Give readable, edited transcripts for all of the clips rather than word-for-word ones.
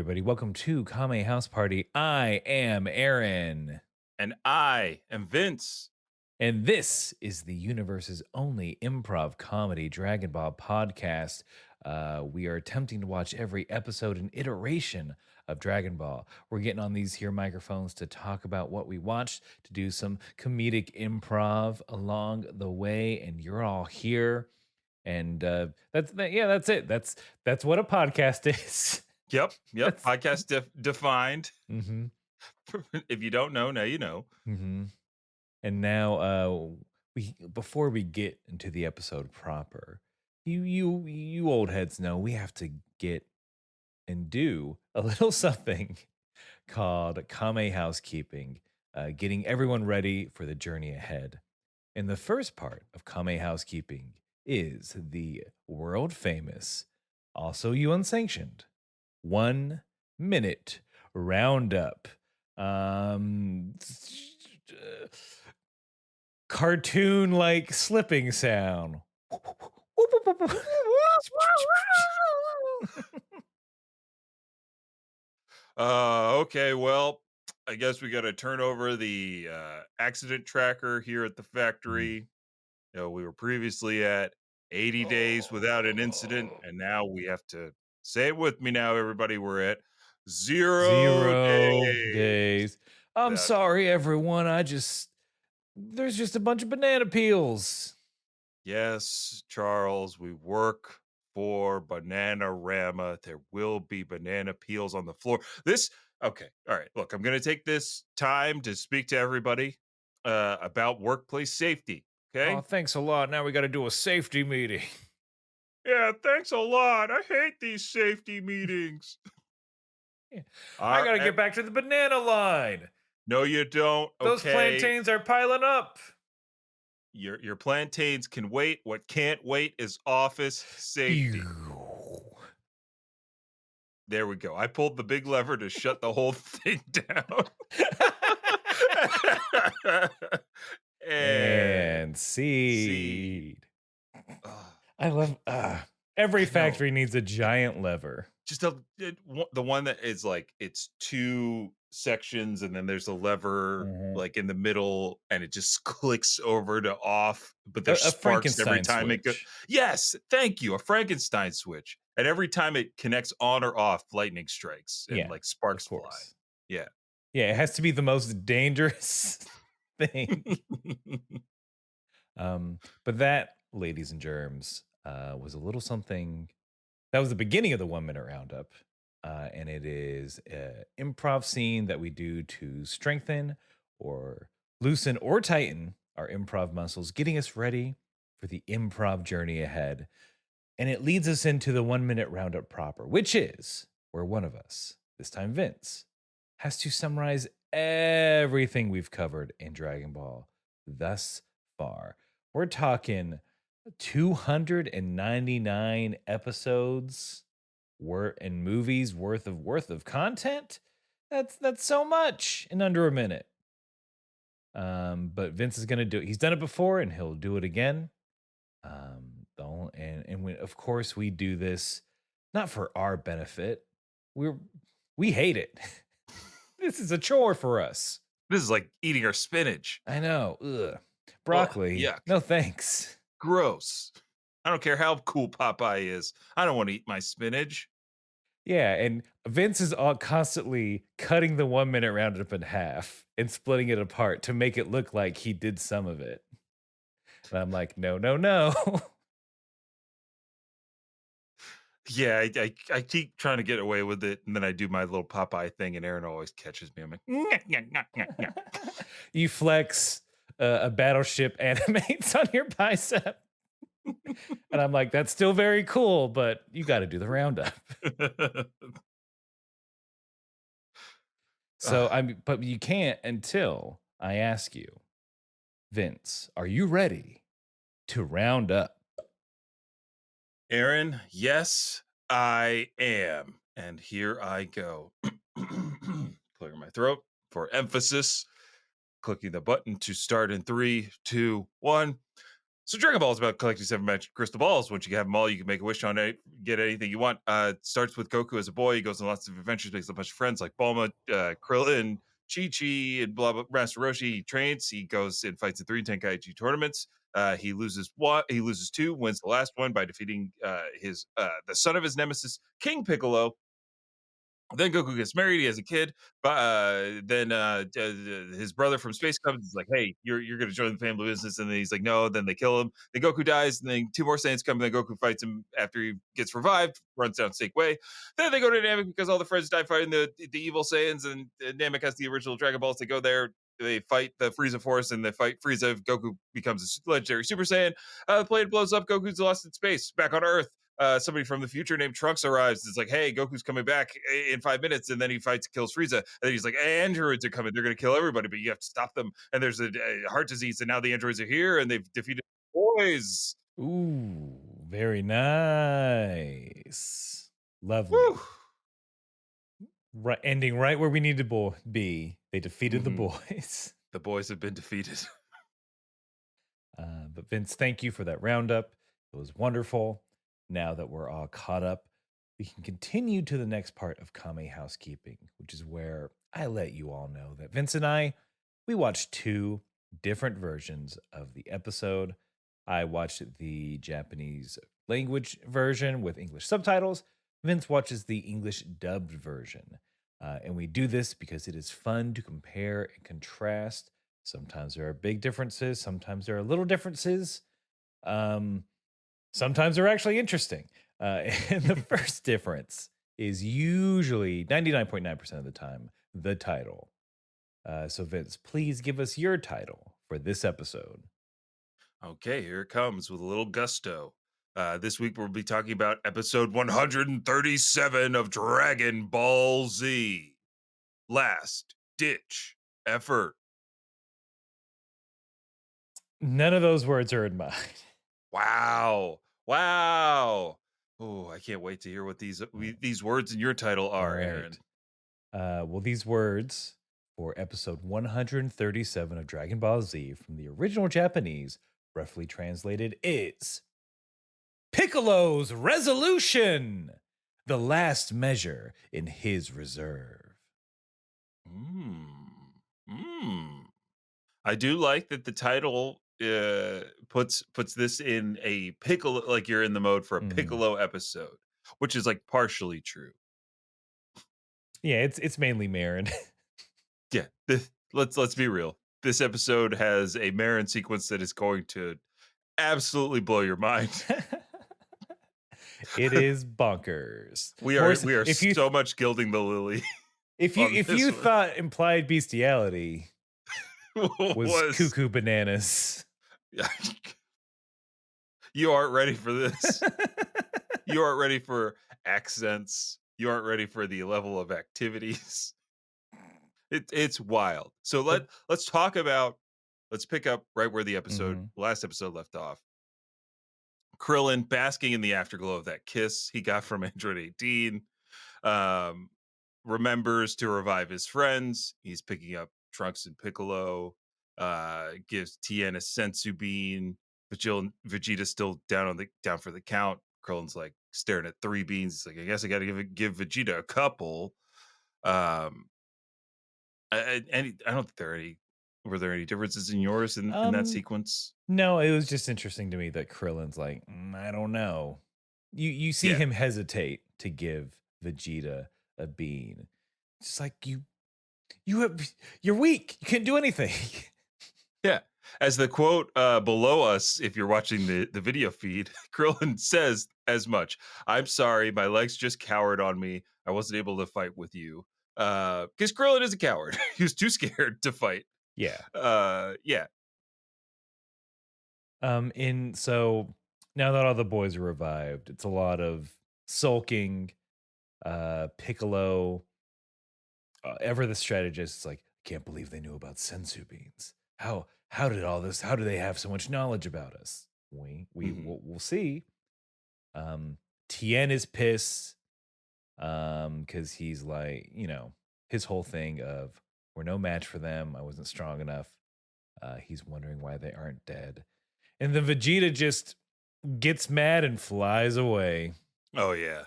everybody. Welcome to Kame House Party. I am Aaron, And I am Vince. and this is the universe's only improv comedy Dragon Ball podcast. We are attempting to watch every episode and iteration of Dragon Ball. We're getting on these here microphones to talk about what we watched, to do some comedic improv along the way, and you're all here. And that's it. That's what a podcast is. Yep. That's Podcast defined. mm-hmm. If you don't know, now you know. Mm-hmm. And now, we before we get into the episode proper, you old heads know we have to get and do a little something called Kame housekeeping, getting everyone ready for the journey ahead. And the first part of Kame housekeeping is the world famous, also you unsanctioned, 1 minute roundup. Um, Cartoon like slipping sound. Okay, well, I guess we got to turn over the accident tracker here at the Mhm. factory. We were previously at 80 days without an incident, and now we have to say it with me now, everybody. We're at 0 days 0 days. I'm without. sorry, everyone. There's just a bunch of banana peels. Yes, Charles, we work for Bananarama. There will be banana peels on the floor. Okay, all right. Look, I'm going to take this time to speak to everybody about workplace safety. Oh, Okay. thanks a lot. Now we got to do a safety meeting. Yeah, thanks a lot. I hate these safety meetings. Yeah. I All got to right. get back to the banana line. No, you don't. Those Okay. plantains are piling up. Your plantains can wait. What can't wait is office safety. There we go. I pulled the big lever to shut the whole thing down. and And see. seed. Ugh, I love every I know. factory needs a giant lever. Just the one that is like it's two sections, and then there's a lever Mhm. like in the middle, and it just clicks over to off. But there's A sparks every Frankenstein time it goes. switch. Yes, thank you. A Frankenstein switch, and every time it connects on or off, lightning strikes and Yeah, like of sparks fly. course. Yeah. Yeah, it has to be the most dangerous thing. But that, ladies and germs, was a little something that was the beginning of the 1 minute roundup. And it is an improv scene that we do to strengthen or loosen or tighten our improv muscles, getting us ready for the improv journey ahead. And it leads us into the 1 minute roundup proper, which is where one of us, this time Vince, has to summarize everything we've covered in Dragon Ball thus far. We're talking 299 episodes and movies worth of content. That's so much in under a minute. But Vince is gonna do it. He's done it before, and he'll do it again. Of course we do this not for our benefit. We're we hate it. This is a chore for us. This is like eating our spinach. I know. Ugh. Ugh, Broccoli. yuck. No thanks. Gross. I don't care how cool Popeye is. I don't want to eat my spinach. Yeah, and Vince is all constantly cutting the 1 minute roundup in half and splitting it apart to make it look like he did some of it. And I'm like, no, no, no. Yeah, I keep trying to get away with it, and then I do my little Popeye thing, and Aaron always catches me. I'm like, "Nyah, nyah, nyah, nyah, nyah." You flex a battleship animates on your bicep. And I'm like, that's still very cool, but you got to do the roundup. So Ah, but you can't until I ask you, Vince, are you ready to round up? Aaron, yes, I am. And here I go. Clear my throat for emphasis. Clicking the button to start in 3, 2, 1. So Dragon Ball is about collecting 7 magic crystal balls. Once you have them all, you can make a wish on it, get anything you want. It starts with Goku as a boy. He goes on lots of adventures, makes a bunch of friends like Bulma, Krillin, Chi-Chi, and blah blah. Master Roshi. He trains. He goes and fights in 3 Tenkaichi tournaments. He loses one. He loses two. Wins the last one by defeating his the son of his nemesis, King Piccolo. Then Goku gets married. He has a kid, but his brother from space comes. He's like, "Hey, you're going to join the family business," and then he's like, "No." Then they kill him. Then Goku dies, and then two more Saiyans come. And then Goku fights him after he gets revived. Runs down Snake Way. Then they go to Namek because all the friends die fighting the evil Saiyans, and Namek has the original Dragon Balls. They go there. They fight the Frieza Force, and they fight Frieza. Goku becomes a legendary Super Saiyan. The plane blows up. Goku's lost in space, back on Earth. Somebody from the future named Trunks arrives. It's like, hey, Goku's coming back in 5 minutes, and then he fights, kills Frieza, and then he's like, androids are coming. They're going to kill everybody, but you have to stop them. And there's a heart disease, and now the androids are here, and they've defeated boys. Ooh, very nice. Lovely. Woo. Right, ending right where we need to be. They defeated the boys. The boys have been defeated. But Vince, thank you for that roundup. It was wonderful. Now that we're all caught up, we can continue to the next part of Kame housekeeping, which is where I let you all know that Vince and I, we watched 2 different versions of the episode. I watched the Japanese language version with English subtitles. Vince watches the English dubbed version. And we do this because it is fun to compare and contrast. Sometimes there are big differences. Sometimes there are little differences. Sometimes they're actually interesting. And the first difference is usually 99.9% of the time the title. So Vince, please give us your title for this episode. Okay, here it comes with a little gusto. This week we'll be talking about episode 137 of Dragon Ball Z. Last Ditch Effort. None of those words are in mine. Wow. Wow. Oh, I can't wait to hear what these words in your title are, Right. Aaron. Well, these words for episode 137 of Dragon Ball Z from the original Japanese, roughly translated, is Piccolo's resolution, the last measure in his reserve. I do like that the title puts this in a Piccolo, like you're in the mode for a Piccolo episode, which is like partially true. Yeah, it's mainly Maron. Yeah, let's be real. This episode has a Maron sequence that is going to absolutely blow your mind. It is bonkers. We are so much gilding the lily. If you thought implied bestiality was cuckoo bananas, you aren't ready for this. You aren't ready for accents. You aren't ready for the level of activities. It's wild. So let's pick up right where the last episode left off. Krillin basking in the afterglow of that kiss he got from Android 18. Remembers to revive his friends. He's picking up Trunks and Piccolo. Gives Tien a sensu bean. Vegeta's still down for the count. Krillin's like staring at 3 beans. He's like, I guess I got to give Vegeta a couple. I don't think were there any differences in yours in that sequence? No, it was just interesting to me that Krillin's like, I don't know. You see him hesitate to give Vegeta a bean. It's just like you're weak. You can't do anything. Yeah. As the quote below us, if you're watching the video feed, Krillin says as much. I'm sorry, my legs just cowered on me. I wasn't able to fight with you. Because Krillin is a coward. He was too scared to fight. Yeah. Yeah. So now that all the boys are revived, it's a lot of sulking. Piccolo, ever the strategist, is like, can't believe they knew about sensu beans. How did all this? How do they have so much knowledge about us? We'll see. Tien is pissed because he's like, his whole thing of we're no match for them. I wasn't strong enough. He's wondering why they aren't dead. And then Vegeta just gets mad and flies away. Oh yeah.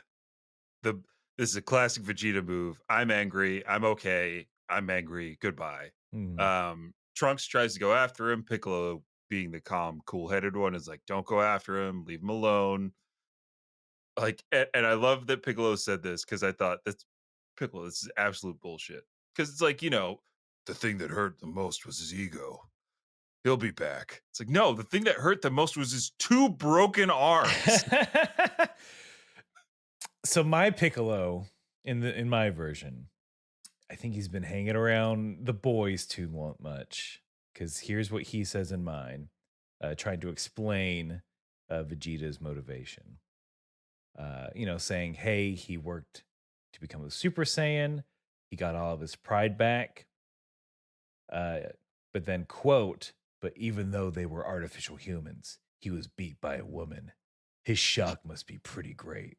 The This is a classic Vegeta move. I'm angry. I'm okay. I'm angry. Goodbye. Mm. Trunks tries to go after him. Piccolo, being the calm, cool-headed one, is like, "Don't go after him. Leave him alone." Like, and I love that Piccolo said this because I thought that's Piccolo. This is absolute bullshit. Because it's like, the thing that hurt the most was his ego. He'll be back. It's like, no, the thing that hurt the most was his two broken arms. So my Piccolo in my version, I think he's been hanging around the boys too much. Because here's what he says in mine, trying to explain Vegeta's motivation. Saying, hey, he worked to become a Super Saiyan. He got all of his pride back. But then, quote, but even though they were artificial humans, he was beat by a woman. His shock must be pretty great.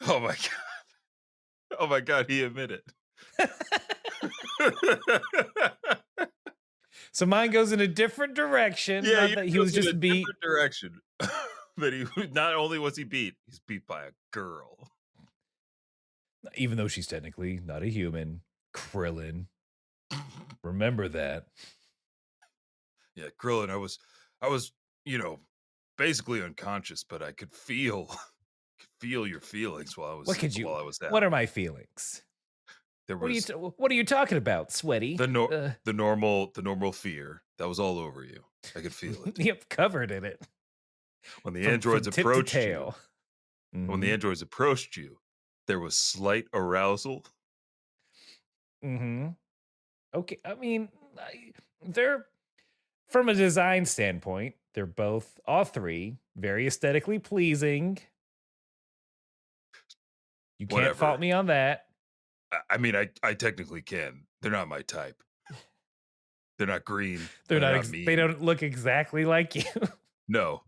Oh my God. Oh my God, he admitted. So mine goes in a different direction. Yeah, Not that he was just beat. direction. But he not only was he beat, he's beat by a girl. Even though she's technically not a human. Krillin. Remember that. Yeah, Krillin, I was, basically unconscious, but I could feel your feelings while I was down. What are my feelings? There What was what are you talking about, sweaty? the normal fear that was all over you. I could feel it. Yep, covered in it. When the androids approached you. When the Mhm. androids approached you, there was slight arousal. Mhm. Okay, I mean, they're from a design standpoint, they're both all three very aesthetically pleasing. You can't Whatever. fault me on that. I mean, I technically can. They're not my type. They're not green. They're not mean. they don't look exactly like you. No.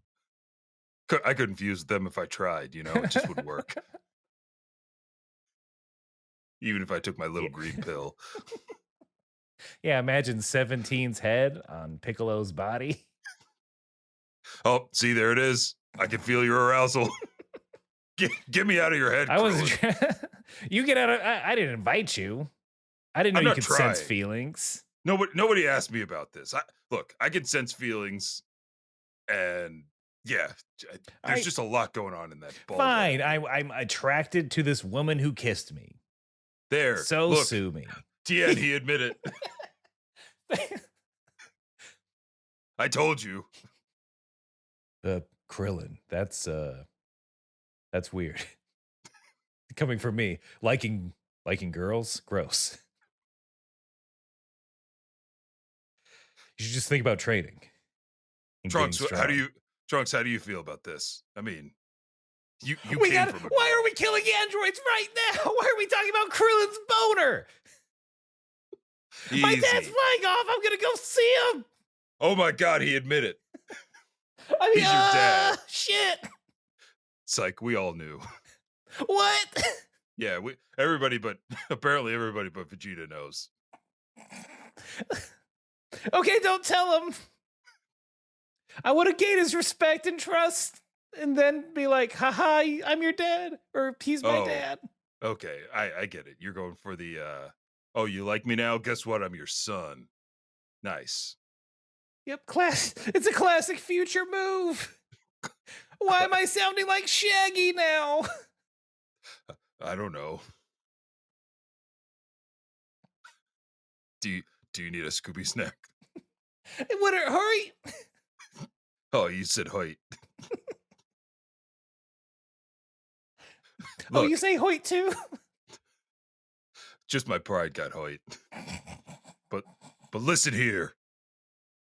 I couldn't fuse them if I tried, it just wouldn't work. Even if I took my little green pill. Yeah, imagine 17's head on Piccolo's body. Oh, see, there it is. I can feel your arousal. Get me out of your head, I wasn't Krillin. You get out of I didn't invite you. I didn't know I'm you not could sense trying. feelings. Nobody asked me about this. Look, I can sense feelings, and yeah, there's just a lot going on in that ball. Fine, I'm attracted to this woman who kissed me. There, So look, sue me. Tien, he admitted. I told you. Krillin, that's weird. Coming from me, liking girls, gross. You should just think about trading. Trunks, how do you feel about this? I mean, you came from a why are we killing androids right now? Why are we talking about Krillin's boner? Easy. My dad's flying off. I'm gonna go see him. Oh my God, he admitted. I mean, He's your dad. Shit. It's like we all knew. What? Yeah, apparently everybody but Vegeta knows. Okay, don't tell him. I want to gain his respect and trust, and then be like, haha, I'm your dad, or he's my dad. Okay, I get it. You're going for the, oh, you like me now? Guess what? I'm your son. Nice. Yep, it's a classic future move. Why am I sounding like Shaggy now? I don't know. Do you need a Scooby snack? Would it hurry? Oh, you said Hoyt. Oh, you say Hoyt too? Just my pride got Hoyt. But listen here.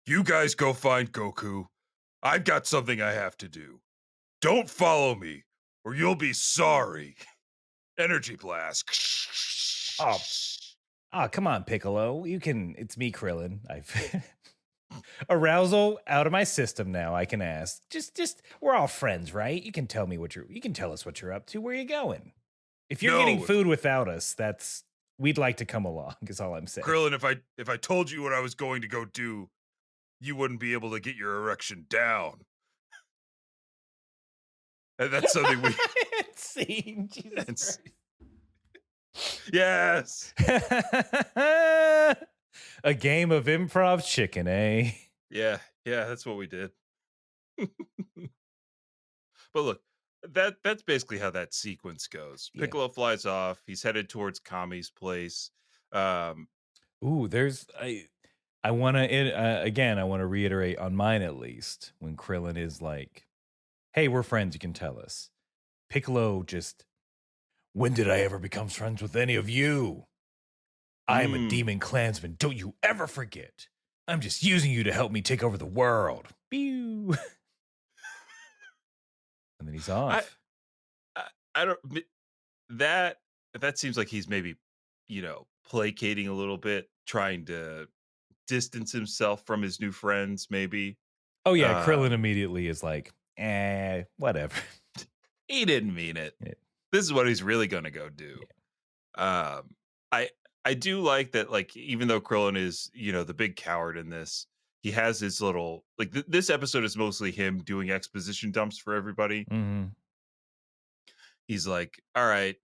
You guys go find Goku. I've got something I have to do. Don't follow me, or you'll be sorry. Energy blast. Oh, come on, Piccolo. It's me, Krillin. I've arousal out of my system now. I can ask. Just we're all friends, right? You can tell us what you're up to. Where you going? If you're getting food without us, we'd like to come along, is all I'm saying. Krillin, if I told you what I was going to go do, you wouldn't be able to get your erection down. And that's something we Scene, Jesus and yes. Christ. A game of improv chicken, eh? Yeah, yeah, that's what we did. But look, that's basically how that sequence goes. Yeah. Piccolo flies off. He's headed towards Kami's place. Um, Ooh, I want to again. I want to reiterate on mine at least when Krillin is like, "Hey, we're friends. You can tell us." Piccolo just, "When did I ever become friends with any of you? I am a mm, demon clansman. Don't you ever forget. I'm just using you to help me take over the world." Pew. And then he's I, off. I don't that that seems like he's maybe placating a little bit, trying to distance himself from his new friends. Maybe Oh yeah, Krillin um, immediately is like, whatever. he didn't mean it. Yeah, This is what he's really going to go do. yeah. Um, I do like that. Like, even though Krillin is the big coward in this, he has his little like. This episode is mostly him doing exposition dumps for everybody. Mhm. He's like, "All right,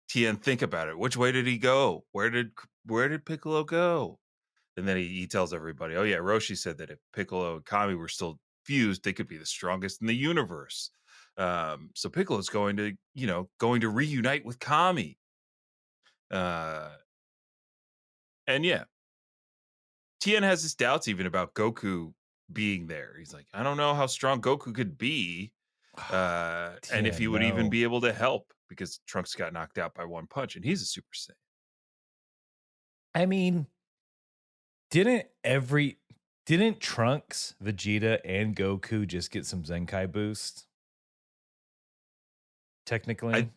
Tien, think about it. Which way did he go? Where did Piccolo go?" And then he tells everybody, "Oh yeah, Roshi said that if Piccolo and Kami were still fused, they could be the strongest in the universe. So Piccolo's going to reunite with Kami." Uh, and yeah, Tien has his doubts even about Goku being there. He's like, "I don't know how strong Goku could be, and if Tien, he would even no. be able to help because Trunks got knocked out by one punch, and he's a Super Saiyan." I mean, didn't every didn't Trunks, Vegeta, and Goku just get some Zenkai boost? I Technically.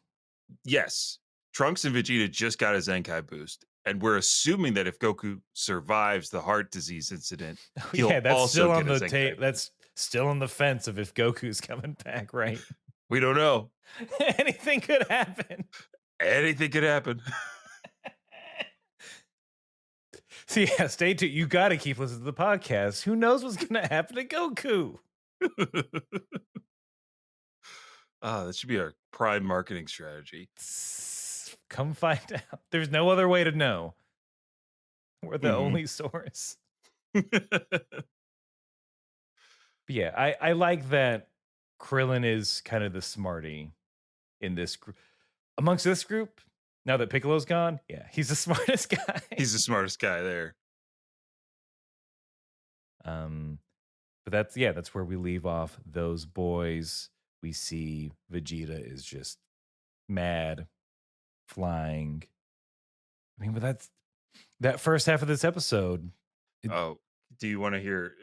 Yes, Trunks and Vegeta just got a Zenkai boost, and we're assuming that if Goku survives the heart disease incident, Oh he'll yeah, that's also still get on a the Zenkai tape. boost. That's still on the fence of if Goku's coming back, right? We don't know. Anything could happen. Anything could happen. So yeah, stay tuned. You got to keep listening to the podcast. Who knows what's going to happen to Goku? That should be our prime marketing strategy. Come find out. There's no other way to know. We're the Mhm. only source. But yeah, I like that Krillin is kind of the smarty in this group. Amongst this group, now that Piccolo's gone, yeah, he's the smartest guy. He's the smartest guy there. Um, but that's where we leave off those boys. We see Vegeta is just mad, flying. I mean, but that's that first half of this episode. Oh, do you want to hear?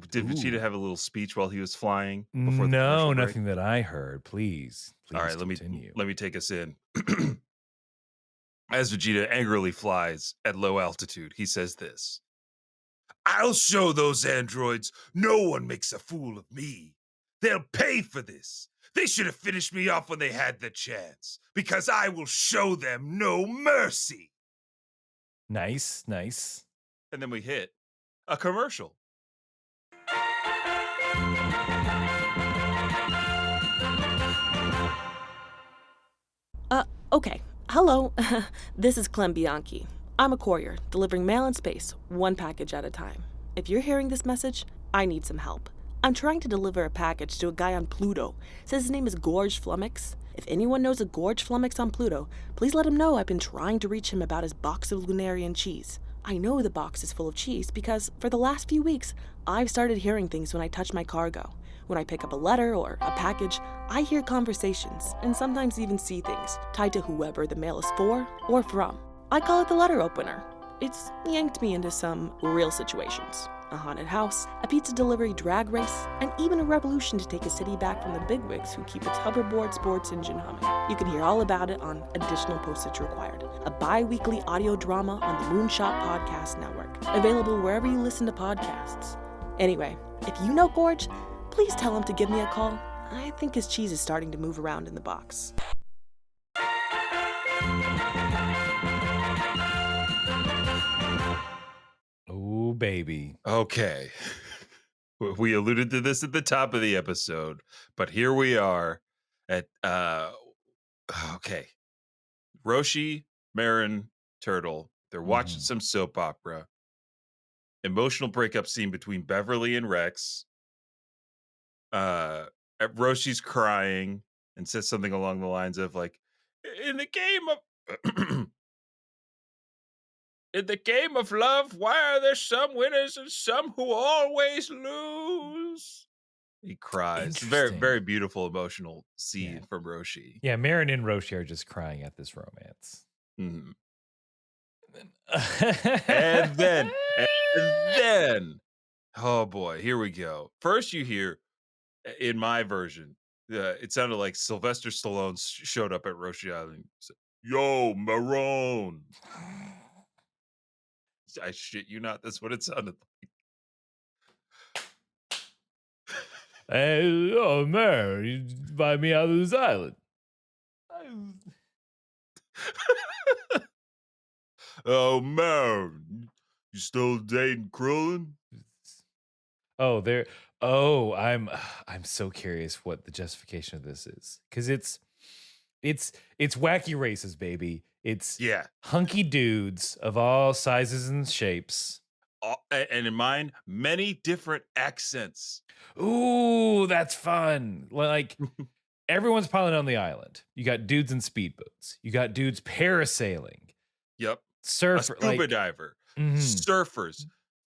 Did Vegeta Ooh. have a little speech while he was flying before the No, commercial break? nothing that I heard. Please, All please right, let me continue. let me take us in. As Vegeta angrily flies at low altitude, he says this: "I'll show those androids no one makes a fool of me. They'll pay for this. They should have finished me off when they had the chance, because I will show them no mercy." Nice, nice. And then we hit a commercial. Okay. Hello. This is Clem Bianchi. I'm a courier, delivering mail in space, one package at a time. If you're hearing this message, I need some help. I'm trying to deliver a package to a guy on Pluto. Says his name is Gorge Flummox. If anyone knows a Gorge Flummox on Pluto, please let him know I've been trying to reach him about his box of Lunarian cheese. I know the box is full of cheese because, for the last few weeks, I've started hearing things when I touch my cargo. When I pick up a letter or a package, I hear conversations and sometimes even see things tied to whoever the mail is for or from. I call it the letter opener. It's yanked me into some real situations. A haunted house, a pizza delivery drag race, and even a revolution to take a city back from the bigwigs who keep its hoverboard sports engine humming. You can hear all about it on Additional Postage Required, a bi-weekly audio drama on the Moonshot Podcast Network, available wherever you listen to podcasts. Anyway, if you know Gorge, please tell him to give me a call. I think his cheese is starting to move around in the box. Oh, baby. Okay. We alluded to this at the top of the episode, but here we are. At okay, Roshi, Maron, Turtle. They're watching Mhm. some soap opera. Emotional breakup scene between Beverly and Rex. Uh, Roshi's crying and says something along the lines of like, "In the game of in the game of love, why are there some winners and some who always lose?" He cries. Very, Interesting. very beautiful, emotional Yeah. scene from Roshi. Yeah, Marin and Roshi are just crying at this romance. Mhm. And And then, oh boy, here we go. First, you hear in my version, it sounded like Sylvester Stallone showed up at Roshi Island. He said, "Yo, Maron." I shit you not. That's what it sounded Hey, oh man, you invite me out of this island. like. Oh man, you still dating Krillin? Oh, there. Oh, I'm so curious what the justification of this is because it's wacky races, baby. It's Yeah. hunky dudes of all sizes and shapes. And in mine, many different accents. Ooh, that's fun. Like everyone's piling on the island. You got dudes in speedboats. You got dudes parasailing, Yep. A surfer, scuba like diver, mhm. surfers,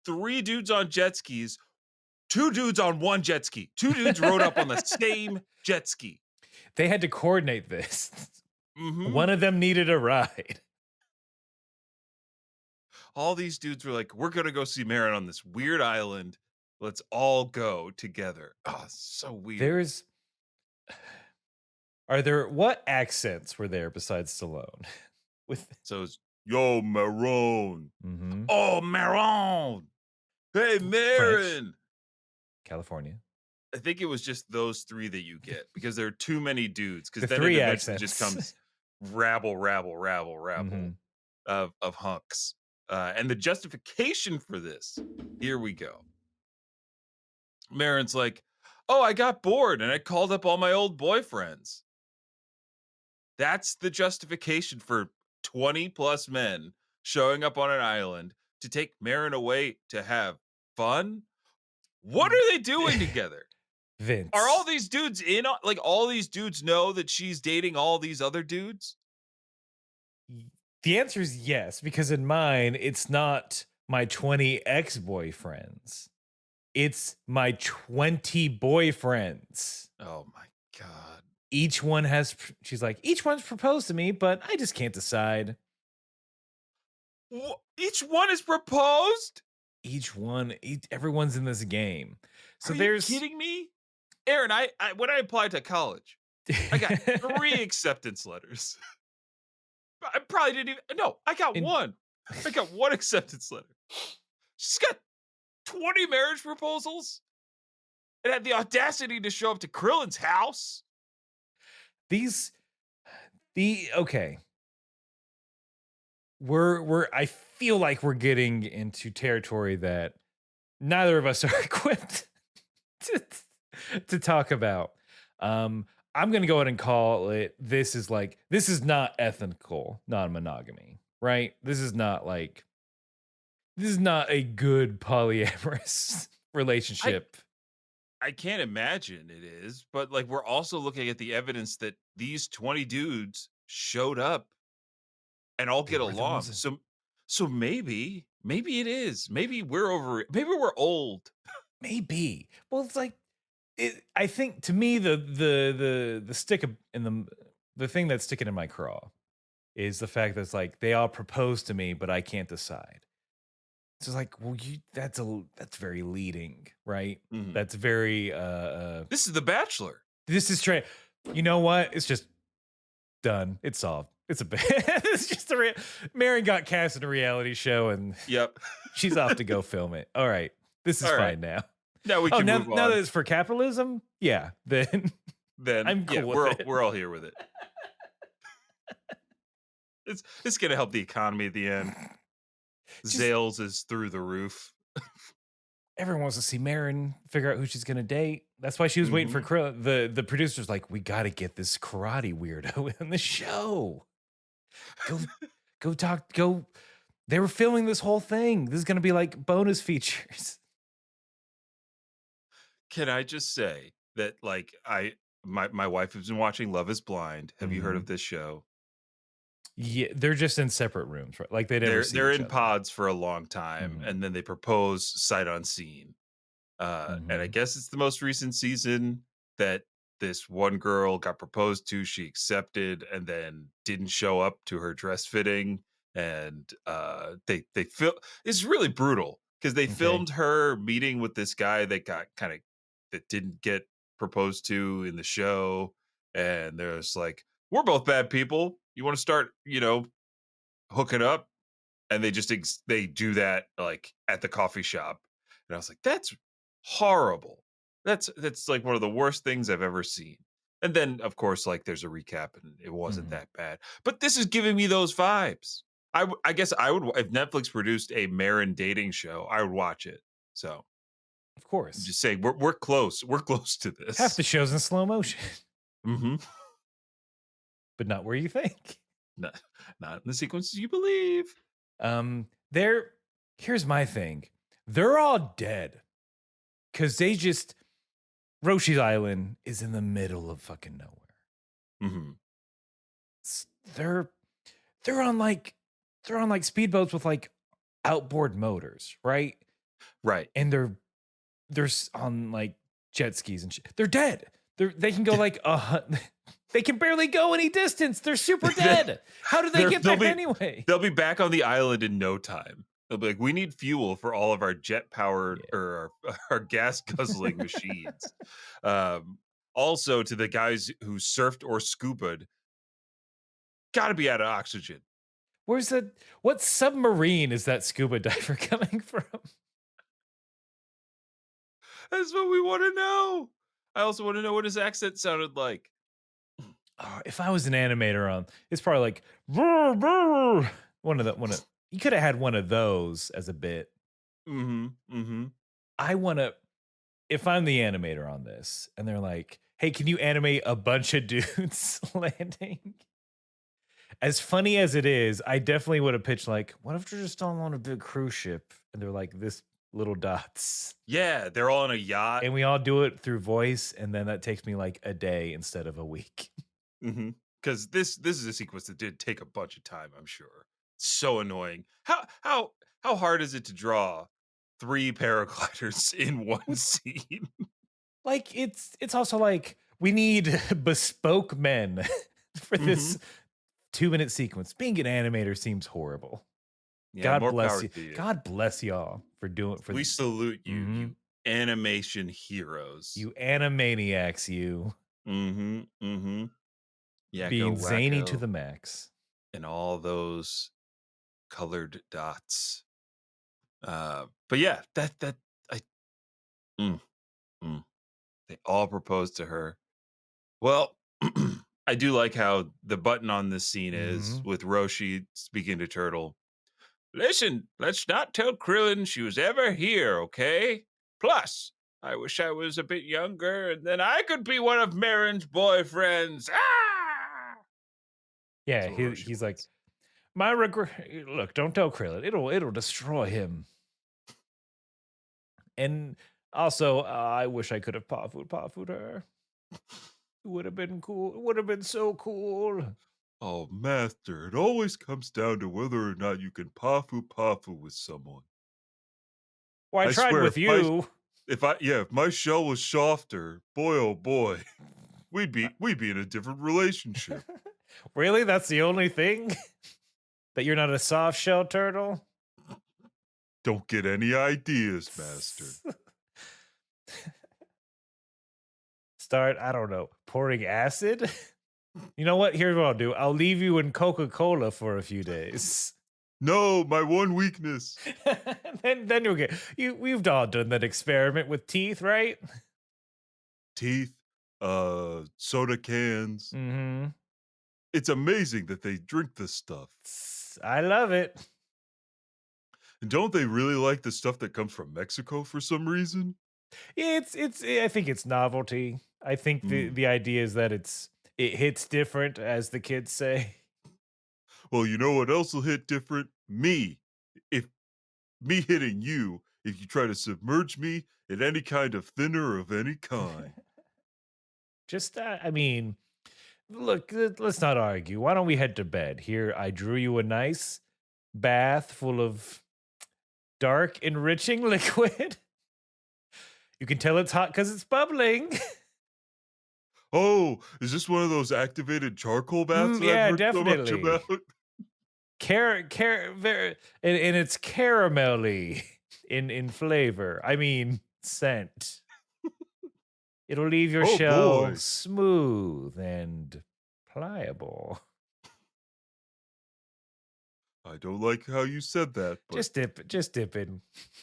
3 dudes on jet skis, 2 dudes on 1 jet ski. 2 dudes rode up on the same jet ski. They had to coordinate this. Mhm. One of them needed a ride. All these dudes were like, "We're gonna go see Marin on this weird island. Let's all go together." Oh, so weird. There's Are there what accents were there besides Stallone? With So it's, "Yo, Maron. mhm. Oh, Maron. Hey, French, Marin." California. I think it was just those 3 that you get because there are too many dudes. Because The then it 3 eventually just accents. comes rabble, rabble, rabble, rabble Mhm. of hunks. And the justification for this, here we go. Marin's like, "Oh, I got bored and I called up all my old boyfriends." That's the justification for 20 plus men showing up on an island to take Marin away to have fun. What are they doing together? Are all Vince. these dudes in on, like, all these dudes know that she's dating all these other dudes? Y The answer is yes, because in mine, it's not my 20 ex-boyfriends. It's my 20 boyfriends. Oh my god. Each one has she's like, "Each one's proposed to me, but I just can't decide." Each one is proposed? Everyone's in this game. So Are you there's kidding me? Aaron, I when I applied to college, I got 3 acceptance letters. I probably didn't even no, I got and 1. I got 1 acceptance letter. She's got 20 marriage proposals and had the audacity to show up to Krillin's house. these the okay. We're I feel like we're getting into territory that neither of us are equipped to, to talk about. I'm gonna go ahead and call it this is not ethical non-monogamy, right? This is not a good polyamorous I relationship. I can't imagine it is, but like we're also looking at the evidence that these 20 dudes showed up and all They get were the along. ones that So maybe it is. Maybe we're over it. Maybe we're old. maybe. Well, it's like I think to me the stick in the thing that's sticking in my craw is the fact that it's like they all propose to me, but I can't decide. So it's like, well, that's very leading, right? Mhm. That's very This is The Bachelor. this is trying. You know what? It's just done. It's solved. It's a it's just a Mary got cast in a reality show and Yep. she's off to go film it. All right. This is All right. fine now. Now we Oh, can now move now that on. it's for capitalism, yeah, then Then I'm yeah, cool with it. we're all here with it. It's gonna help the economy at the end. Just Zales is through the roof. everyone wants to see Maron figure out who she's gonna date. That's why she was waiting for Mhm. the producer's like, we got to get this karate weirdo in the show. Go, go talk. Go. They were filming this whole thing. This is gonna be like bonus features. Can I just say that, like, my wife has been watching Love Is Blind. Have you heard of Mhm. this show? Yeah, they're just in separate rooms, right? Like they never see They're each in other. pods for a long time, Mhm. and then they propose sight unseen. And I Mhm. guess it's the most recent season that this one girl got proposed to, she accepted, and then didn't show up to her dress fitting. And they feel it's really brutal because they Okay. filmed her meeting with this guy that got kind of that didn't get proposed to in the show, and they're just like, "We're both bad people. You want to start, hooking up?" And they just they do that like at the coffee shop, and I was like, that's horrible. That's like one of the worst things I've ever seen. And then of course, like, there's a recap and it wasn't Mhm. that bad, but this is giving me those vibes. I guess I would, if Netflix produced a Marin dating show, I would watch it. So Of I'm course. just saying, we're close, we're close to Half this. the show's in slow motion, Hmm. but not where you think. not, not in the sequences you believe. They're here's my thing. They're all dead because they just Roshi's Island is in the middle of fucking nowhere. Hmm. S- They're they're on like they're on like speedboats with like outboard motors, right? Right. And on like jet skis and shit. They're dead. They can go like they can barely go any distance. They're super dead. How do they get They'll there be anyway? they'll be back on the island in no time. They'll be like, we need fuel for all of our jet powered Yeah. or our gas guzzling machines. Um, Also, to the guys who surfed or scubaed, got to be out of oxygen. What submarine is that scuba diver coming from? That's what we want to know. I also want to know what his accent sounded like. Oh, if I was an animator on, it's probably like "Brr, brr." One of you could have had one of those as a bit. Mm-hmm. Mm-hmm. I want to if I'm the animator on this and they're like, "Hey, can you animate a bunch of dudes landing?" As funny as it is, I definitely would have pitched like, "What if they're just all on a big cruise ship and they're like this little dots?" Yeah, they're all on a yacht. And we all do it through voice and then that takes me like a day instead of a week. Mm-hmm. Because this is a sequence that did take a bunch of time, I'm sure. So annoying. How hard is it to draw 3 paragliders in one scene? Like it's also like we need bespoke men for Mhm. this 2-minute sequence. Being an animator seems horrible. Yeah, God more bless power you. to you. God bless y'all for doing for We salute you, Mhm. you animation heroes. You animaniacs, you Mhm, mhm. being Yakko, zany to wacko, the max. and all those colored dots. But yeah, that I mm, mm. They all proposed to her. Well, I do like how the button on this scene is Mhm. with Roshi speaking to Turtle. Listen, let's not tell Krillin she was ever here, okay? Plus, I wish I was a bit younger and then I could be one of Marin's boyfriends. Ah! That's Yeah, what Roshi he's like, wants. my regret. Look, don't tell Krillin. It'll destroy him. And also, I wish I could have pafu'd her. It would have been cool. It would have been so cool. Oh, master, it always comes down to whether or not you can pafu with someone. Well, I I tried swear, with you. if my shell was softer, boy oh boy, we'd be in a different relationship. Really? That's the only thing? That you're not a soft shell turtle? Don't get any ideas, master. Start, I don't know, pouring acid? You know what? Here's what I'll do. I'll leave you in Coca-Cola for a few days. No, my one weakness. then you'll get we've all done that experiment with teeth, right? Teeth, soda cans. Mm-hmm. It's amazing that they drink this stuff. I love it. Don't they really like the stuff that comes from Mexico for some reason? It's I think it's novelty. I think the Mm. the idea is that it hits different, as the kids say. Well, you know what else will hit different? Me. If me hitting you, if you try to submerge me in any kind of thinner of any kind. Just I mean, look, let's not argue. Why don't we head to bed? Here, I drew you a nice bath full of dark, enriching liquid. You can tell it's hot because it's bubbling. Oh, is this one of those activated charcoal baths that I've Yeah, heard so much definitely. about? Very, and it's caramelly in flavor. I mean, scent. It'll leave your Oh shell boy. smooth and pliable. I don't like how you said that, but Just dip in.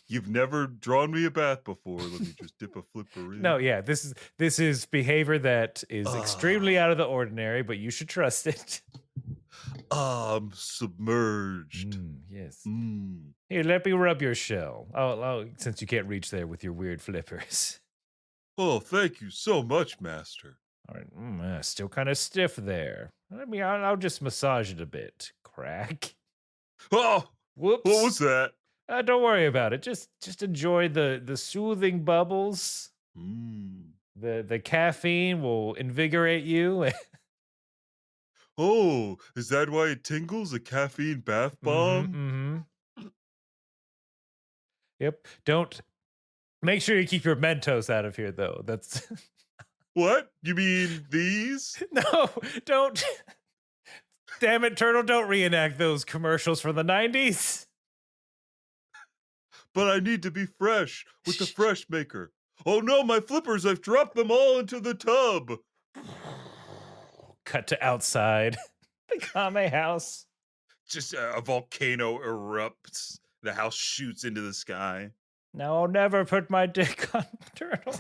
you've never drawn me a bath before. Let me just dip a flipper in. No, yeah, this is behavior that is extremely Ah, out of the ordinary, but you should trust it. I'm submerged. Yes. Mm. Here, let me rub your shell. Since you can't reach there with your weird flippers. Oh, thank you so much, Master. All right, still kind of stiff there. I'll just massage it a bit. Crack. Oh, Whoops. what was that? Don't worry about it. Just enjoy the soothing bubbles. Mm. The caffeine will invigorate you. Oh, is that why it tingles? A caffeine bath bomb? Mm-hmm. Yep. Don't make sure you keep your Mentos out of here, though. That's What? You mean these? no. Don't. Damn it, Turtle! Don't reenact those commercials from the '90s. But I need to be fresh with the fresh maker. Oh no, my flippers, I've dropped them all into the tub. Cut to outside the Kame house. Just a volcano erupts. The house shoots into the sky. Now I'll never put my dick on Turtle.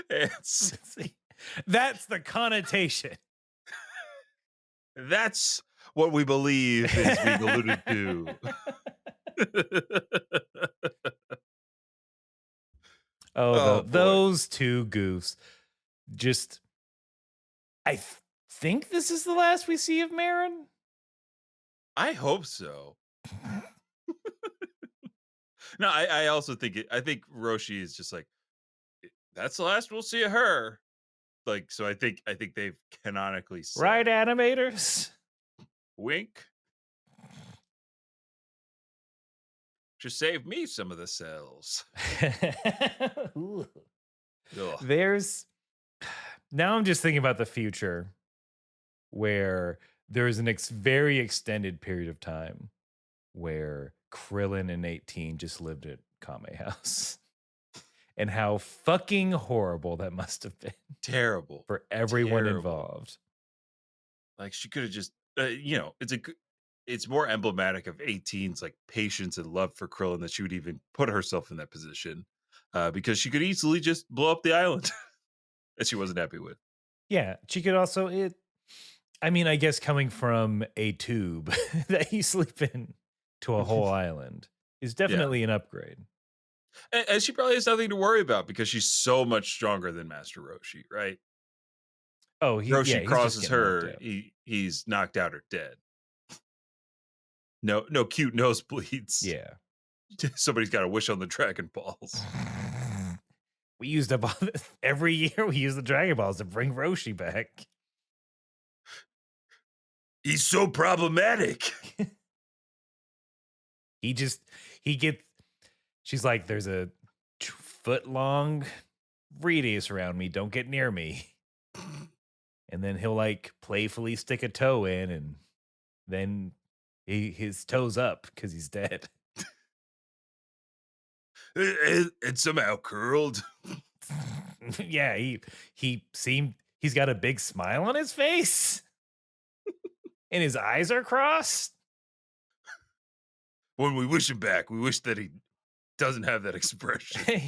It's, See, that's the connotation. that's what we believe is being alluded to. Oh, boy. Those two goofs. Just, think this is the last we see of Maron. I hope so. No, I also think I think Roshi is just like, that's the last we'll see of her. Like, so I think they've canonically said, Right, animators? wink. Just save me some of the cells. Ooh. Ugh. There's now I'm just thinking about the future where there's an very extended period of time where Krillin and 18 just lived at Kame House. And how fucking horrible that must have been Terrible. for everyone Terrible. involved. Like, she could have just, it's more emblematic of 18's like patience and love for Krillin that she would even put herself in that position, because she could easily just blow up the island that she wasn't happy with. Yeah, she could also I guess coming from a tube that you sleep in to a whole island is definitely an upgrade. And she probably has nothing to worry about because she's so much stronger than Master Roshi, right? Oh, Roshi he's crosses just getting knocked her, out. he's knocked out or dead. No cute nosebleeds. Yeah. Somebody's got to wish on the Dragon Balls. We used up every year. We use the Dragon Balls to bring Roshi back. He's so problematic. She's like, there's a 2-foot-long radius around me. Don't get near me. And then he'll like playfully stick a toe in, and then his toe's up because he's dead. It somehow curled. Yeah, he's got a big smile on his face. And his eyes are crossed. When we wish him back, we wish that he doesn't have that expression.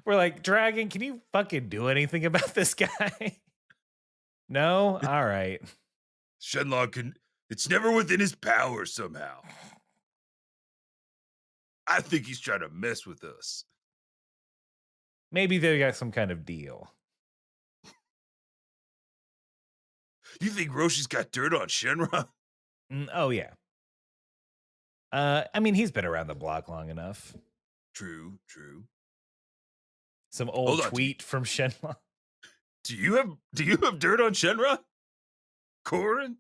We're like, Dragon, can you fucking do anything about this guy? No? All right. Shenlong It's never within his power somehow. I think he's trying to mess with us. Maybe they got some kind of deal. You think Roshi's got dirt on Shenron? Oh, yeah. I mean, he's been around the block long enough. True. Some old tweet from Shenlong. Do you have dirt on Shenron? Corin?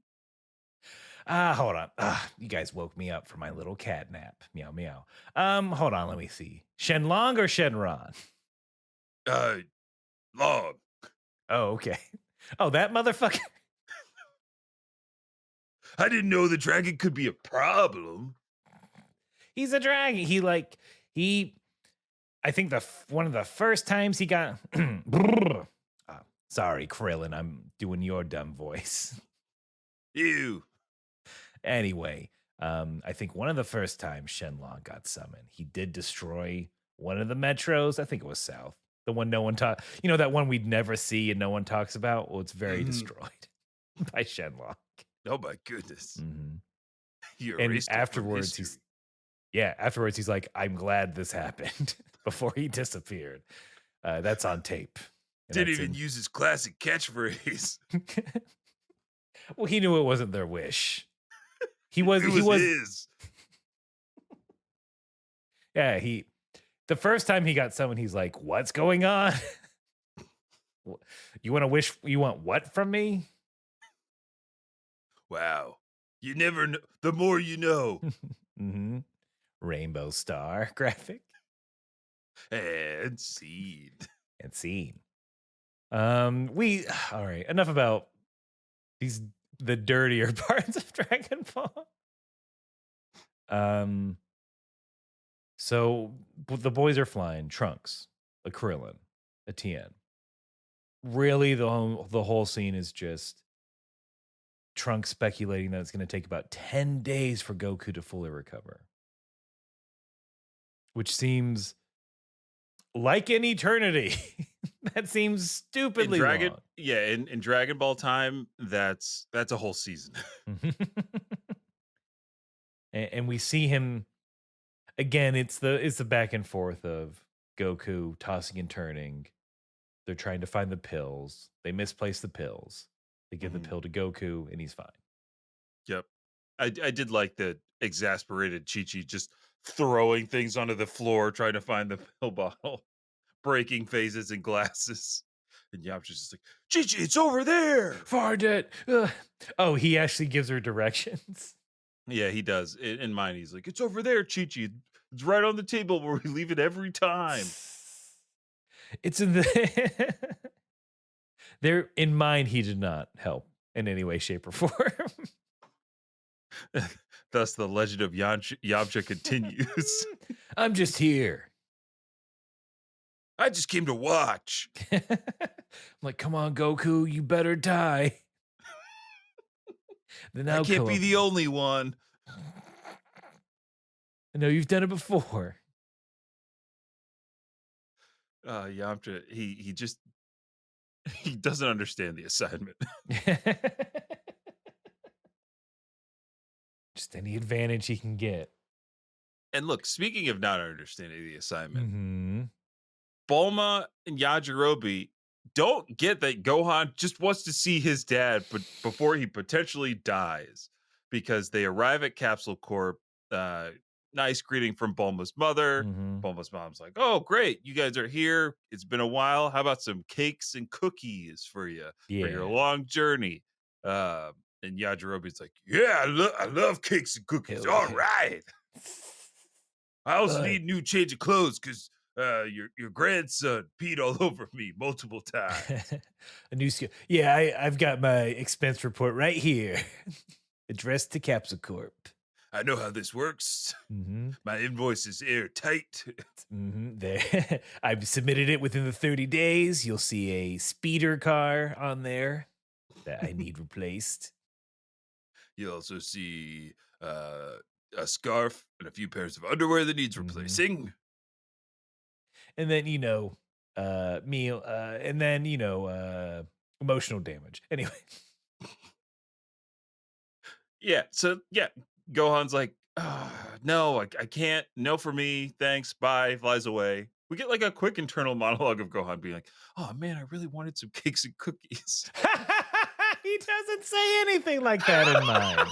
Hold on. You guys woke me up for my little cat nap. Meow meow. Hold on, let me see. Shenlong or Shenron? Long. Oh, okay. Oh, that motherfucker. I didn't know the dragon could be a problem. He's a dragon. I think one of the first times he got. Sorry, Krillin. I'm doing your dumb voice. Ew. Anyway, I think one of the first times Shenlong got summoned, he did destroy one of the metros. I think it was South. The one no one talks. You know, that one we'd never see and no one talks about? Well, it's very destroyed by Shenlong. Oh, my goodness. Mm-hmm. You And erased it from afterwards, history. he's like, I'm glad this happened before he disappeared. That's on tape. And Didn't that's even use his classic catchphrase. Well, he knew it wasn't their wish. He was his. Yeah, the first time he got summoned, he's like, what's going on? You want what from me? Wow. You never know. The more you know. Mm-hmm. Rainbow star graphic. And scene. All right, enough about the dirtier parts of Dragon Ball. So the boys are flying. Trunks, a Krillin, a Tien. Really, the whole scene is just Trunks speculating that it's going to take about 10 days for Goku to fully recover, which seems like an eternity. That seems stupidly long. Yeah, in Dragon Ball time, that's a whole season. And we see him again. It's the back and forth of Goku tossing and turning. They're trying to find the pills. They misplace the pills. They give the pill to Goku, and he's fine. Yep. I did like the exasperated Chi-Chi just throwing things onto the floor, trying to find the pill bottle, breaking vases and glasses. And Yamcha's just like, Chi-Chi, it's over there. Find it. Oh, he actually gives her directions. Yeah, he does. In mine, he's like, it's over there, Chi-Chi. It's right on the table where we leave it every time. It's in the... There, in mine, he did not help in any way, shape, or form. Thus, the legend of Yamcha continues. I'm just here. I just came to watch. I'm like, come on, Goku, you better die. Then I can't be the only one. I know you've done it before. Yamcha, he doesn't understand the assignment. Just any advantage he can get. And look, speaking of not understanding the assignment, Mm-hmm. Bulma and Yajirobe don't get that Gohan just wants to see his dad, but before he potentially dies, because they arrive at Capsule Corp. Nice greeting from Bulma's mother. Mm-hmm. Bulma's mom's like, "Oh, great, you guys are here. It's been a while. How about some cakes and cookies for you for your long journey?" And Yajirobe's like, "Yeah, I love cakes and cookies. All right. I also need a new change of clothes because your grandson peed all over me multiple times." A new skill. Yeah, I've got my expense report right here. Addressed to Capsule Corp. I know how this works. Mm-hmm. My invoice is airtight. Mm-hmm. There, I've submitted it within the 30 days. You'll see a speeder car on there that I need replaced. You'll also see a scarf and a few pairs of underwear that needs replacing. And then, meal, and then, emotional damage. Anyway. Yeah. So yeah, Gohan's like, no, I can't. No for me. Thanks. Bye. Flies away. We get like a quick internal monologue of Gohan being like, oh man, I really wanted some cakes and cookies. He doesn't say anything like that in mine.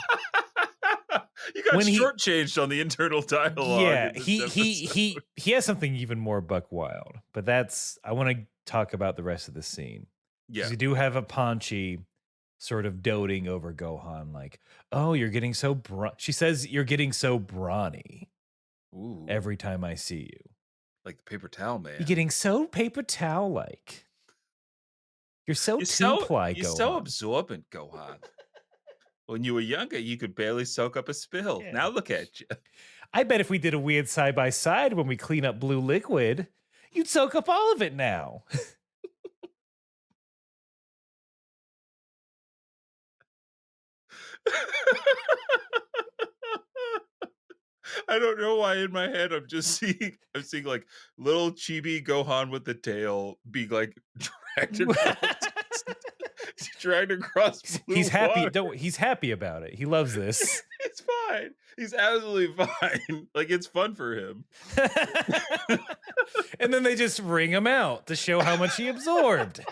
You got When he- shortchanged on the internal dialogue. Yeah, in this he has something even more buck wild, but I want to talk about the rest of the scene. Yeah. You do have a Panchi sort of doting over Gohan, like, oh, you're getting so she says you're getting so brawny Ooh, every time I see you. like the paper towel man. You're getting so paper towel like. You're so You're two-ply, you're Gohan. so absorbent, Gohan. When you were younger, you could barely soak up a spill. Yeah. Now look at you. I bet if we did a weird side-by-side when we clean up blue liquid, you'd soak up all of it now. I don't know why in my head I'm seeing like little chibi Gohan with the tail being like dragged across blue He's happy. water. He's happy about it. He loves this. It's fine. He's absolutely fine. Like it's fun for him. And then they just wring him out to show how much he absorbed.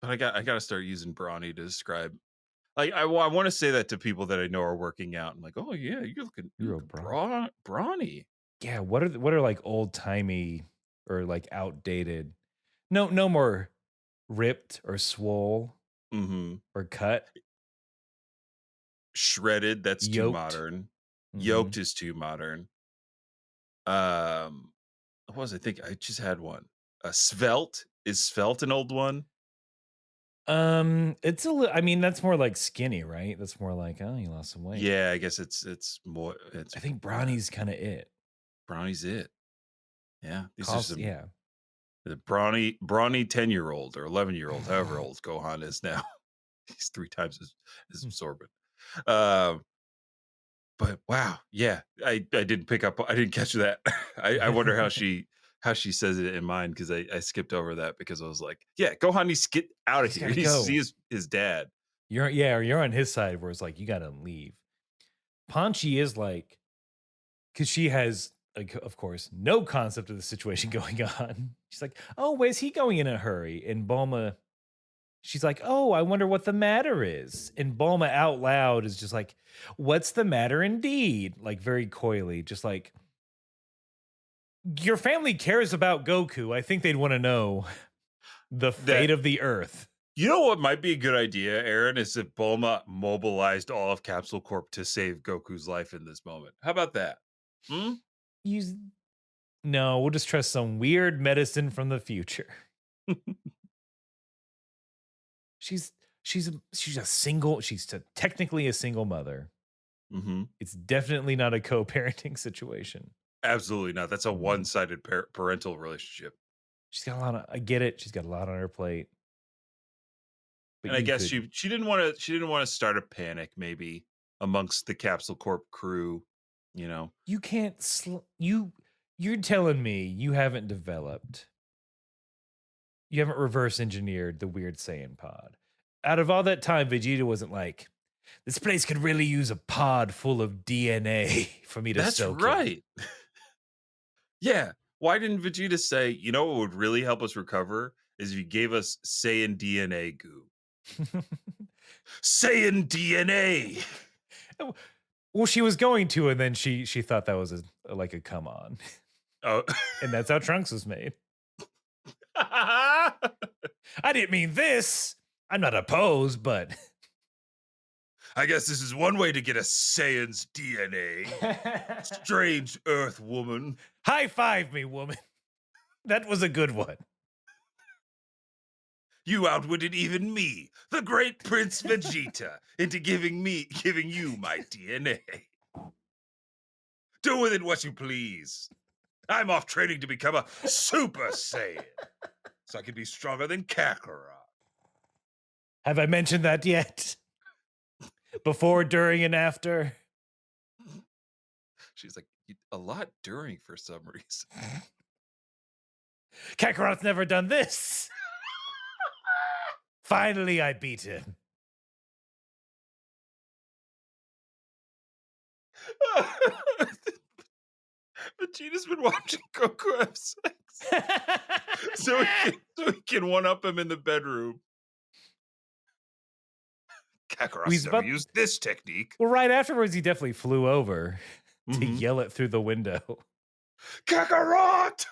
But I got to start using brawny to describe. Like I want to say that to people that I know are working out. I'm like, oh yeah, you're looking brawny. Yeah, what are like old timey or like outdated? No more ripped or swole or cut. Shredded. That's too Yoked. modern. Yoked is too modern. What was I think? I just had one. Svelte. Is svelte an old one? It's I mean, that's more like skinny, right? That's more like, oh, you lost some weight. Yeah, I guess it's more. I think brawny's kind of it. Brownie's it. Yeah, these are some. Yeah. The brawny 10-year-old or 11-year-old, however old Gohan is now. He's 3 times as absorbent. But wow, yeah, I didn't catch that. I wonder how she says it in mine because I skipped over that because I was like, yeah, Gohan needs to get out of here. He needs to see his dad. You're on his side where it's like you gotta leave. Panchi is like, because she has, like, of course, no concept of the situation going on. She's like, oh, where's he going in a hurry? And Bulma, she's like, oh, I wonder what the matter is. And Bulma out loud is just like, what's the matter indeed? Like very coyly, just like, your family cares about Goku. I think they'd want to know the fate of the Earth. You know what might be a good idea, Aaron, is if Bulma mobilized all of Capsule Corp to save Goku's life in this moment. How about that? No, we'll just trust some weird medicine from the future. She's technically a single mother. It's definitely not a co-parenting situation. Absolutely not. That's a one-sided parental relationship. She's got a lot of. I get it. She's got a lot on her plate. But and I guess she didn't want to start a panic maybe amongst the Capsule Corp crew. You know, you can't. You're telling me you haven't developed. You haven't reverse engineered the Weird Saiyan pod. Out of all that time, Vegeta wasn't like, this place could really use a pod full of DNA for me to soak in. That's right. Yeah. Why didn't Vegeta say, you know what would really help us recover is if you gave us Saiyan DNA goo. Saiyan DNA. Well, she was going to, and then she thought that was like a come on. Oh. And that's how Trunks was made. I didn't mean this. I'm not opposed, but I guess this is one way to get a Saiyan's DNA. Strange Earth woman. High five me, woman. That was a good one. You outwitted even me, the great Prince Vegeta, into giving you my DNA. Do with it what you please. I'm off training to become a Super Saiyan, so I can be stronger than Kakarot. Have I mentioned that yet? Before, during, and after? She's like, a lot during for some reason. Kakarot's never done this. Finally, I beat him. Vegeta's been watching Goku have sex. so he can one-up him in the bedroom. Kakarot's never used this technique. Well, right afterwards, he definitely flew over to yell it through the window. Kakarot!